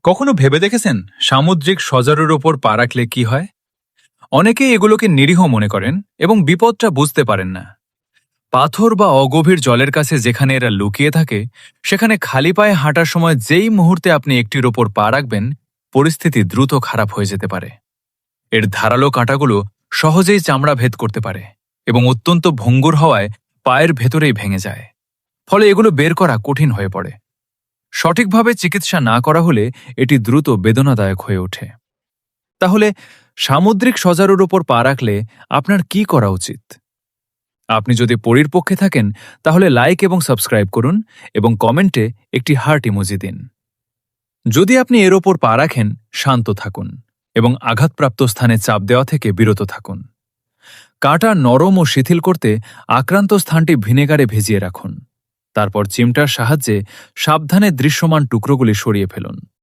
কখনো ভেবে দেখেছেন সামুদ্রিক সজারুর ওপর পা রাখলে কি হয়? অনেকেই এগুলোকে নিরীহ মনে করেন এবং বিপদটা বুঝতে পারেন না। পাথর বা অগভীর জলের কাছে যেখানে এরা লুকিয়ে থাকে, সেখানে খালি পায়ে হাঁটার সময় যেই মুহূর্তে আপনি একটির ওপর পা রাখবেন, পরিস্থিতি দ্রুত খারাপ হয়ে যেতে পারে। এর ধারালো কাঁটাগুলো সহজেই চামড়া ভেদ করতে পারে এবং অত্যন্ত ভঙ্গুর হওয়ায় পায়ের ভেতরেই ভেঙে যায়। ফলে এগুলো বের করা কঠিন হয়ে পড়ে। সঠিকভাবে চিকিৎসা না করা হলে এটি দ্রুত বেদনাদায়ক হয়ে ওঠে। তাহলে সামুদ্রিক সজারুর ওপর পা রাখলে আপনার কি করা উচিত? আপনি যদি পরীর পক্ষে থাকেন, তাহলে লাইক এবং সাবস্ক্রাইব করুন এবং কমেন্টে একটি হার্ট ইমোজি দিন। যদি আপনি এর ওপর পা রাখেন, শান্ত থাকুন এবং আঘাতপ্রাপ্ত স্থানে চাপ দেওয়া থেকে বিরত থাকুন। কাঁটা নরম ও শিথিল করতে আক্রান্ত স্থানটি ভিনেগারে ভিজিয়ে রাখুন। তারপর চিমটার সাহায্যে সাবধানে দৃশ্যমান টুকরোগুলি সরিয়ে ফেলুন।